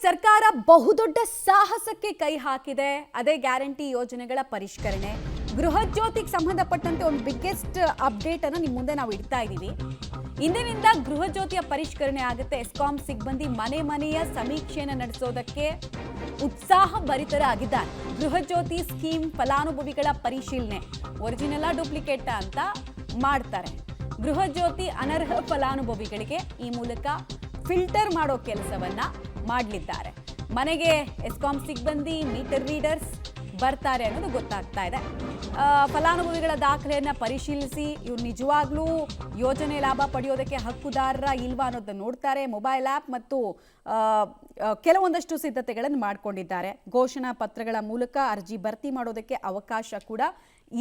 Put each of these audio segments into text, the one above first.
ಸರ್ಕಾರ ಬಹುದೊಡ್ಡ ಸಾಹಸಕ್ಕೆ ಕೈ ಹಾಕಿದೆ. ಅದೇ ಗ್ಯಾರಂಟಿ ಯೋಜನೆಗಳ ಪರಿಷ್ಕರಣೆ. ಗೃಹ ಜ್ಯೋತಿಗೆ ಸಂಬಂಧಪಟ್ಟಂತೆ ಒಂದು ಬಿಗ್ಗೆಸ್ಟ್ ಅಪ್ಡೇಟ್ ಅನ್ನು ನಿಮ್ಮ ಮುಂದೆ ನಾವು ಇಡ್ತಾ ಇದ್ದೀವಿ. ಇಂದಿನಿಂದ ಗೃಹ ಜ್ಯೋತಿಯ ಪರಿಷ್ಕರಣೆ ಆಗುತ್ತೆ. ಎಸ್ಕಾಂ ಸಿಬ್ಬಂದಿ ಮನೆ ಮನೆಯ ಸಮೀಕ್ಷೆಯನ್ನು ನಡೆಸೋದಕ್ಕೆ ಉತ್ಸಾಹ ಭರಿತರಾಗಿದ್ದಾರೆ. ಗೃಹ ಜ್ಯೋತಿ ಸ್ಕೀಮ್ ಫಲಾನುಭವಿಗಳ ಪರಿಶೀಲನೆ ಒರಿಜಿನಲ್ ಡೂಪ್ಲಿಕೇಟ್ ಅಂತ ಮಾಡ್ತಾರೆ. ಗೃಹ ಜ್ಯೋತಿ ಅನರ್ಹ ಫಲಾನುಭವಿಗಳಿಗೆ ಈ ಮೂಲಕ ಫಿಲ್ಟರ್ ಮಾಡೋ ಕೆಲಸವನ್ನ ಮಾಡಲಿದ್ದಾರೆ. ಮನೆಗೆ ಎಸ್ಕಾಂ ಸಿಬ್ಬಂದಿ ಮೀಟರ್ ರೀಡರ್ಸ್ ಬರ್ತಾರೆ ಅನ್ನೋದು ಗೊತ್ತಾಗ್ತಾ ಇದೆ. ಫಲಾನುಭವಿಗಳ ದಾಖಲೆಯನ್ನು ಪರಿಶೀಲಿಸಿ ಇವ್ರು ನಿಜವಾಗ್ಲೂ ಯೋಜನೆ ಲಾಭ ಪಡೆಯೋದಕ್ಕೆ ಹಕ್ಕುದಾರರ ಇಲ್ವಾ ಅನ್ನೋದನ್ನು ನೋಡ್ತಾರೆ. ಮೊಬೈಲ್ ಆ್ಯಪ್ ಮತ್ತು ಕೆಲವೊಂದಷ್ಟು ಸಿದ್ಧತೆಗಳನ್ನು ಮಾಡಿಕೊಂಡಿದ್ದಾರೆ. ಘೋಷಣಾ ಪತ್ರಗಳ ಮೂಲಕ ಅರ್ಜಿ ಭರ್ತಿ ಮಾಡೋದಕ್ಕೆ ಅವಕಾಶ ಕೂಡ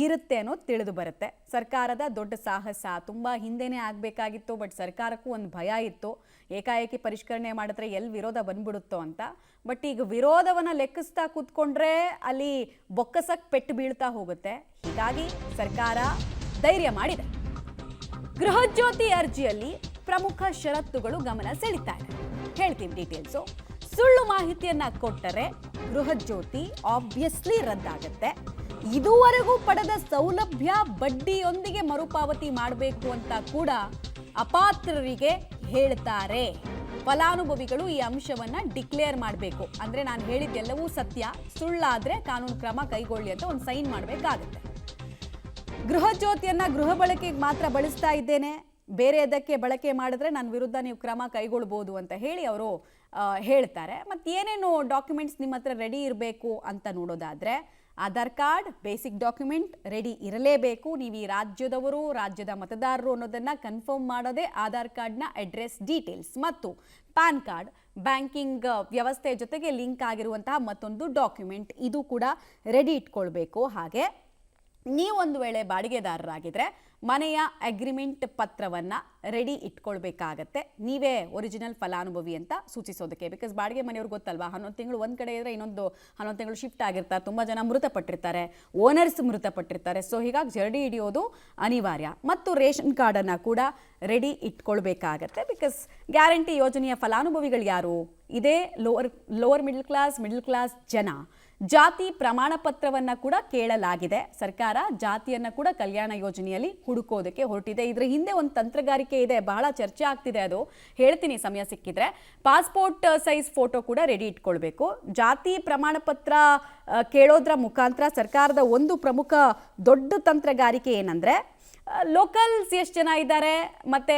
ಇರುತ್ತೆ ಅನ್ನೋದು ತಿಳಿದು ಬರುತ್ತೆ. ಸರ್ಕಾರದ ದೊಡ್ಡ ಸಾಹಸ ತುಂಬ ಹಿಂದೆನೇ ಆಗಬೇಕಾಗಿತ್ತು. ಬಟ್ ಸರ್ಕಾರಕ್ಕೂ ಒಂದು ಭಯ ಇತ್ತು, ಏಕಾಏಕಿ ಪರಿಷ್ಕರಣೆ ಮಾಡಿದ್ರೆ ಎಲ್ಲಿ ವಿರೋಧ ಬಂದ್ಬಿಡುತ್ತೋ ಅಂತ. ಬಟ್ ಈಗ ವಿರೋಧವನ್ನು ಲೆಕ್ಕಿಸ್ತಾ ಕೂತ್ಕೊಂಡ್ರೆ ಅಲ್ಲಿ ಬೊಕ್ಕಸಕ್ಕೆ ಪೆಟ್ಟು ಬೀಳ್ತಾ ಹೋಗುತ್ತೆ. ಹೀಗಾಗಿ ಸರ್ಕಾರ ಧೈರ್ಯ ಮಾಡಿದೆ. ಗೃಹ ಜ್ಯೋತಿ ಅರ್ಜಿಯಲ್ಲಿ ಪ್ರಮುಖ ಷರತ್ತುಗಳು ಗಮನ ಸೆಳೀತಾ ಇದೆ. ಹೇಳ್ತೀವಿ ಡೀಟೇಲ್ಸು. ಸುಳ್ಳು ಮಾಹಿತಿಯನ್ನ ಕೊಟ್ಟರೆ ಗೃಹ ಜ್ಯೋತಿ ಆಬ್ವಿಯಸ್ಲಿ ರದ್ದಾಗುತ್ತೆ. ಇದುವರೆಗೂ ಪಡೆದ ಸೌಲಭ್ಯ ಬಡ್ಡಿಯೊಂದಿಗೆ ಮರುಪಾವತಿ ಮಾಡಬೇಕು ಅಂತ ಕೂಡ ಅಪಾತ್ರರಿಗೆ ಹೇಳ್ತಾರೆ. ಫಲಾನುಭವಿಗಳು ಈ ಅಂಶವನ್ನ ಡಿಕ್ಲೇರ್ ಮಾಡಬೇಕು. ಅಂದ್ರೆ ನಾನು ಹೇಳಿದ್ದೆಲ್ಲವೂ ಸತ್ಯ, ಸುಳ್ಳಾದ್ರೆ ಕಾನೂನು ಕ್ರಮ ಕೈಗೊಳ್ಳಿ ಅಂತ ಒಂದು ಸೈನ್ ಮಾಡಬೇಕಾಗುತ್ತೆ. ಗೃಹ ಜ್ಯೋತಿಯನ್ನ ಗೃಹ ಬಳಕೆಗೆ ಮಾತ್ರ ಬಳಸ್ತಾ ಇದ್ದೇನೆ, ಬೇರೆ ಅದಕ್ಕೆ ಬಳಕೆ ಮಾಡಿದ್ರೆ ನನ್ನ ವಿರುದ್ಧ ನೀವು ಕ್ರಮ ಕೈಗೊಳ್ಬೋದು ಅಂತ ಹೇಳಿ ಅವರು ಹೇಳ್ತಾರೆ. ಮತ್ತು ಏನೇನು ಡಾಕ್ಯುಮೆಂಟ್ಸ್ ನಿಮ್ಮ ಹತ್ರ ರೆಡಿ ಇರಬೇಕು ಅಂತ ನೋಡೋದಾದ್ರೆ, Aadhaar card basic document ready ಇರಲೇಬೇಕು. ನೀವು ಈ ರಾಜ್ಯದವರು, ರಾಜ್ಯದ ಮತದಾರರು ಅನ್ನೋದನ್ನು ಕನ್ಫರ್ಮ್ ಮಾಡೋದೇ ಆಧಾರ್ ಕಾರ್ಡ್ನ ಅಡ್ರೆಸ್ ಡೀಟೇಲ್ಸ್ ಮತ್ತು ಪ್ಯಾನ್ ಕಾರ್ಡ್, ಬ್ಯಾಂಕಿಂಗ್ ವ್ಯವಸ್ಥೆ ಜೊತೆಗೆ ಲಿಂಕ್ ಆಗಿರುವಂತಹ ಮತ್ತೊಂದು ಡಾಕ್ಯುಮೆಂಟ್, ಇದು ಕೂಡ ರೆಡಿ ಇಟ್ಕೊಳ್ಬೇಕು. ಹಾಗೆ ನೀವೊಂದು ವೇಳೆ ಬಾಡಿಗೆದಾರರಾಗಿದ್ದರೆ ಮನೆಯ ಅಗ್ರಿಮೆಂಟ್ ಪತ್ರವನ್ನು ರೆಡಿ ಇಟ್ಕೊಳ್ಬೇಕಾಗತ್ತೆ. ನೀವೇ ಒರಿಜಿನಲ್ ಫಲಾನುಭವಿ ಅಂತ ಸೂಚಿಸೋದಕ್ಕೆ. ಬಿಕಾಸ್ ಬಾಡಿಗೆ ಮನೆಯವ್ರಿಗೆ ಗೊತ್ತಲ್ವಾ, 11 ತಿಂಗಳು ಒಂದು ಕಡೆ ಇದ್ದರೆ ಇನ್ನೊಂದು 11 ತಿಂಗಳು ಶಿಫ್ಟ್ ಆಗಿರ್ತಾರೆ. ತುಂಬ ಜನ ಮೃತಪಟ್ಟಿರ್ತಾರೆ, ಓನರ್ಸ್ ಮೃತಪಟ್ಟಿರ್ತಾರೆ. ಸೊ ಹೀಗಾಗಿ ಜರಡಿ ಹಿಡಿಯೋದು ಅನಿವಾರ್ಯ. ಮತ್ತು ರೇಷನ್ ಕಾರ್ಡನ್ನು ಕೂಡ ರೆಡಿ ಇಟ್ಕೊಳ್ಬೇಕಾಗತ್ತೆ. ಬಿಕಾಸ್ ಗ್ಯಾರಂಟಿ ಯೋಜನೆಯ ಫಲಾನುಭವಿಗಳು ಯಾರು? ಇದೇ ಲೋವರ್ ಮಿಡಲ್ ಕ್ಲಾಸ್ ಜನ. ಜಾತಿ ಪ್ರಮಾಣ ಪತ್ರವನ್ನು ಕೂಡ ಕೇಳಲಾಗಿದೆ. ಸರ್ಕಾರ ಜಾತಿಯನ್ನು ಕೂಡ ಕಲ್ಯಾಣ ಯೋಜನೆಯಲ್ಲಿ ಹುಡುಕೋದಕ್ಕೆ ಹೊರಟಿದೆ. ಇದರ ಹಿಂದೆ ಒಂದು ತಂತ್ರಗಾರಿಕೆ ಇದೆ, ಬಹಳ ಚರ್ಚೆ ಆಗ್ತಿದೆ. ಅದು ಹೇಳ್ತೀನಿ ಸಮಯ ಸಿಕ್ಕಿದ್ರೆ. ಪಾಸ್ಪೋರ್ಟ್ ಸೈಜ್ ಫೋಟೋ ಕೂಡ ರೆಡಿ ಇಟ್ಕೊಳ್ಬೇಕು. ಜಾತಿ ಪ್ರಮಾಣ ಪತ್ರ ಕೇಳೋದ್ರ ಮುಖಾಂತರ ಸರ್ಕಾರದ ಒಂದು ಪ್ರಮುಖ ದೊಡ್ಡ ತಂತ್ರಗಾರಿಕೆ ಏನಂದರೆ, ಲೋಕಲ್ಸ್ ಎಷ್ಟು ಜನ ಇದ್ದಾರೆ ಮತ್ತು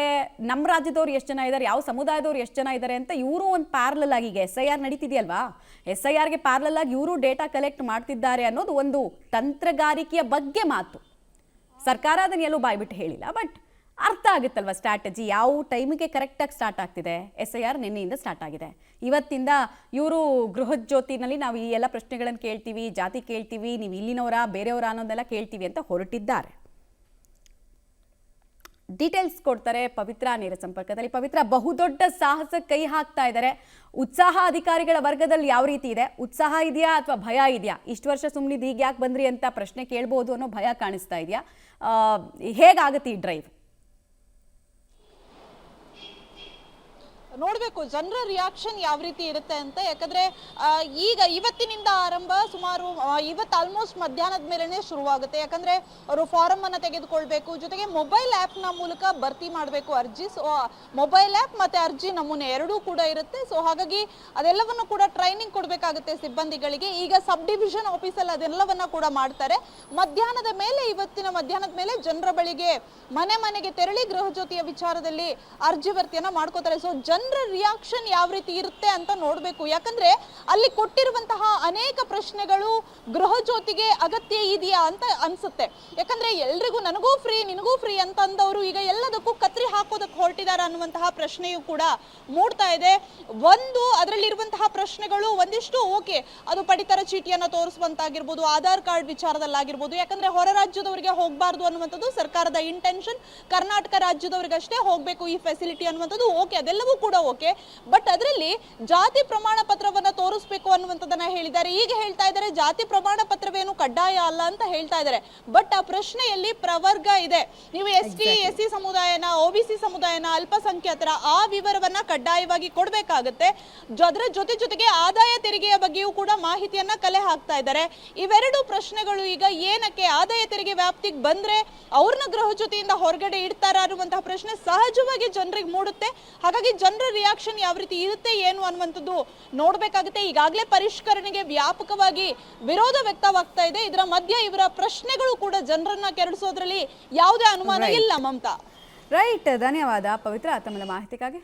ನಮ್ಮ ರಾಜ್ಯದವ್ರು ಎಷ್ಟು ಜನ ಇದ್ದಾರೆ, ಯಾವ ಸಮುದಾಯದವ್ರು ಎಷ್ಟು ಜನ ಇದ್ದಾರೆ ಅಂತ ಇವರು ಒಂದು ಪ್ಯಾರಲಲ್ ಆಗಿ, ಈಗ SIR ನಡೀತಿದೆಯಲ್ವಾ, SIRಗೆ ಪ್ಯಾರಲಲ್ ಆಗಿ ಇವರು ಡೇಟಾ ಕಲೆಕ್ಟ್ ಮಾಡ್ತಿದ್ದಾರೆ ಅನ್ನೋದು ಒಂದು ತಂತ್ರಗಾರಿಕೆಯ ಬಗ್ಗೆ ಮಾತು. ಸರ್ಕಾರ ಅದನ್ನು ಎಲ್ಲೂ ಬಾಯ್ಬಿಟ್ಟು ಹೇಳಿಲ್ಲ, ಬಟ್ ಅರ್ಥ ಆಗುತ್ತಲ್ವ ಸ್ಟ್ರಾಟಜಿ, ಯಾವ ಟೈಮಿಗೆ ಕರೆಕ್ಟಾಗಿ ಸ್ಟಾರ್ಟ್ ಆಗ್ತಿದೆ. SIR ನಿನ್ನೆಯಿಂದ ಸ್ಟಾರ್ಟ್ ಆಗಿದೆ. ಇವತ್ತಿಂದ ಇವರು ಗೃಹ ಜ್ಯೋತಿನಲ್ಲಿ ನಾವು ಈ ಎಲ್ಲ ಪ್ರಶ್ನೆಗಳನ್ನು ಕೇಳ್ತೀವಿ, ಜಾತಿ ಕೇಳ್ತೀವಿ, ನೀವು ಇಲ್ಲಿನವರ ಬೇರೆಯವರ ಅನ್ನೋದೆಲ್ಲ ಕೇಳ್ತೀವಿ ಅಂತ ಹೊರಟಿದ್ದಾರೆ. ಡೀಟೇಲ್ಸ್ ಕೊಡ್ತಾರೆ ಪವಿತ್ರ ನೇರ ಸಂಪರ್ಕದಲ್ಲಿ. ಪವಿತ್ರ, ಬಹುದೊಡ್ಡ ಸಾಹಸ ಕೈ ಹಾಕ್ತಾ ಇದ್ದಾರೆ. ಉತ್ಸಾಹ ಅಧಿಕಾರಿಗಳ ವರ್ಗದಲ್ಲಿ ಯಾವ ರೀತಿ ಇದೆ? ಉತ್ಸಾಹ ಇದೆಯಾ ಅಥವಾ ಭಯ ಇದೆಯಾ? ಇಷ್ಟು ವರ್ಷ ಸುಮ್ಮನಿದ್ದು ಈಗ ಯಾಕೆ ಬಂದ್ರಿ ಅಂತ ಪ್ರಶ್ನೆ ಕೇಳ್ಬೋದು ಅನ್ನೋ ಭಯ ಕಾಣಿಸ್ತಾ ಇದೆಯಾ? ಹೇಗಾಗುತ್ತೆ ಈ ಡ್ರೈವ್? ನೋಡ್ಬೇಕು ಜನರ ರಿಯಾಕ್ಷನ್ ಯಾವ ರೀತಿ ಇರುತ್ತೆ ಅಂತ. ಯಾಕಂದ್ರೆ ಈಗ ಇವತ್ತಿನಿಂದ ಆರಂಭ, ಸುಮಾರು ಇವತ್ತು ಆಲ್ಮೋಸ್ಟ್ ಮಧ್ಯಾಹ್ನದ ಮೇಲೆನೆ ಶುರುವಾಗುತ್ತೆ. ಯಾಕಂದ್ರೆ ಅವರು ಫಾರಂ ಅನ್ನ ತೆಗೆದುಕೊಳ್ಬೇಕು, ಜೊತೆಗೆ ಮೊಬೈಲ್ ಆ್ಯಪ್ ನ ಮೂಲಕ ಭರ್ತಿ ಮಾಡಬೇಕು ಅರ್ಜಿ. ಸೊ ಮೊಬೈಲ್ ಆ್ಯಪ್ ಮತ್ತೆ ಅರ್ಜಿ ನಮೂನೆ ಎರಡೂ ಕೂಡ ಇರುತ್ತೆ. ಸೊ ಹಾಗಾಗಿ ಅದೆಲ್ಲವನ್ನು ಕೂಡ ಟ್ರೈನಿಂಗ್ ಕೊಡಬೇಕಾಗುತ್ತೆ ಸಿಬ್ಬಂದಿಗಳಿಗೆ. ಈಗ ಸಬ್ ಡಿವಿಷನ್ ಆಫೀಸಲ್ಲಿ ಅದೆಲ್ಲವನ್ನ ಕೂಡ ಮಾಡ್ತಾರೆ. ಇವತ್ತಿನ ಮಧ್ಯಾಹ್ನದ ಮೇಲೆ ಜನರ ಬಳಿಗೆ ಮನೆ ಮನೆಗೆ ತೆರಳಿ ಗೃಹ ಜ್ಯೋತಿಯ ವಿಚಾರದಲ್ಲಿ ಅರ್ಜಿ ಭರ್ತಿಯನ್ನ ಮಾಡ್ಕೋತಾರೆ. ಸೊ ಜನರ ರಿಯಾಕ್ಷನ್ ಯಾವ ರೀತಿ ಇರುತ್ತೆ ಅಂತ ನೋಡ್ಬೇಕು. ಯಾಕಂದ್ರೆ ಅಲ್ಲಿ ಕೊಟ್ಟಿರುವಂತಹ ಅನೇಕ ಪ್ರಶ್ನೆಗಳು ಗೃಹ ಜ್ಯೋತಿಗೆ ಅಗತ್ಯ ಇದೆಯಾ ಅಂತ ಅನ್ಸುತ್ತೆ. ಯಾಕಂದ್ರೆ ಎಲ್ರಿಗೂ ನನಗೂ ಫ್ರೀ ನಿನಗೂ ಫ್ರೀ ಅಂತ ಅಂದವರು ಈಗ ಎಲ್ಲದಕ್ಕೂ ಕತ್ರಿ ಹಾಕೋದಕ್ಕೆ ಹೊರಟಿದ್ದಾರೆ ಅನ್ನುವಂತಹ ಪ್ರಶ್ನೆಯೂ ಕೂಡ ಮೂಡ್ತಾ ಇದೆ. ಅದರಲ್ಲಿರುವಂತಹ ಪ್ರಶ್ನೆಗಳು ಒಂದಿಷ್ಟು ಓಕೆ, ಅದು ಪಡಿತರ ಚೀಟಿಯನ್ನ ತೋರಿಸುವಂತಾಗಿರ್ಬೋದು, ಆಧಾರ್ ಕಾರ್ಡ್ ವಿಚಾರದಲ್ಲಾಗಿರ್ಬೋದು. ಯಾಕಂದ್ರೆ ಹೊರ ರಾಜ್ಯದವರಿಗೆ ಹೋಗಬಾರ್ದು ಅನ್ನುವಂಥದ್ದು ಸರ್ಕಾರದ ಇಂಟೆನ್ಷನ್. ಕರ್ನಾಟಕ ರಾಜ್ಯದವರಿಗಷ್ಟೇ ಹೋಗಬೇಕು ಈ ಫೆಸಿಲಿಟಿ ಅನ್ನುವಂಥದ್ದು ಓಕೆ, ಅದೆಲ್ಲವೂ ಕೂಡ ಕೂಡ ಓಕೆ, ಬಟ್ ಅದರಲ್ಲಿ ಜಾತಿ ಪ್ರಮಾಣ ಪತ್ರವನ್ನ ತೋರಿಸ್ಬೇಕು ಅನ್ನುವಂಥದ್ದನ್ನ ಹೇಳಿದ್ದಾರೆ. ಈಗ ಹೇಳ್ತಾ ಇದ್ದಾರೆ ಜಾತಿ ಪ್ರಮಾಣ ಪತ್ರವೇನು ಕಡ್ಡಾಯ ಅಲ್ಲ ಅಂತ ಹೇಳ್ತಾ ಇದ್ದಾರೆ. ಬಟ್ ಆ ಪ್ರಶ್ನೆಯಲ್ಲಿ ಪ್ರವರ್ಗ ಇದೆ. ನೀವು ST/SC ಸಮುದಾಯನ, OBC ಸಮುದಾಯನ, ಅಲ್ಪಸಂಖ್ಯಾತರ ಆ ವಿವರವನ್ನ ಕಡ್ಡಾಯವಾಗಿ ಕೊಡ್ಬೇಕಾಗತ್ತೆ. ಅದರ ಜೊತೆಗೆ ಆದಾಯ ತೆರಿಗೆಯ ಬಗ್ಗೆಯೂ ಕೂಡ ಮಾಹಿತಿಯನ್ನ ಕಲೆ ಹಾಕ್ತಾ ಇದ್ದಾರೆ. ಇವೆರಡು ಪ್ರಶ್ನೆಗಳು ಈಗ ಏನಕ್ಕೆ ಆದಾಯ ತೆರಿಗೆ ವ್ಯಾಪ್ತಿಗೆ ಬಂದ್ರೆ ಅವ್ರನ್ನ ಗೃಹ ಜ್ಯೋತಿಯಿಂದ ಹೊರಗಡೆ ಇಡ್ತಾರ ಅನ್ನುವಂತಹ ಪ್ರಶ್ನೆ ಸಹಜವಾಗಿ ಜನರಿಗೆ ಮೂಡುತ್ತೆ. ಹಾಗಾಗಿ ಜನರ ರಿಯಾಕ್ಷನ್ ಯಾವ ರೀತಿ ಇರುತ್ತೆ ಏನು ಅನ್ನುವಂಥದ್ದು ನೋಡ್ಬೇಕಾಗುತ್ತೆ. ಈಗಾಗಲೇ ಪರಿಷ್ಕರಣೆಗೆ ವ್ಯಾಪಕವಾಗಿ ವಿರೋಧ ವ್ಯಕ್ತವಾಗ್ತಾ ಇದೆ. ಇದರ ಮಧ್ಯೆ ಇವರ ಪ್ರಶ್ನೆಗಳು ಕೂಡ ಜನರನ್ನ ಕೆರಳಿಸೋದ್ರಲ್ಲಿ ಯಾವುದೇ ಅನುಮಾನ ಇಲ್ಲ. ಮಮತಾ, ರೈಟ್, ಧನ್ಯವಾದ ಪವಿತ್ರ ತಮ್ಮ ಮಾಹಿತಿಗಾಗಿ.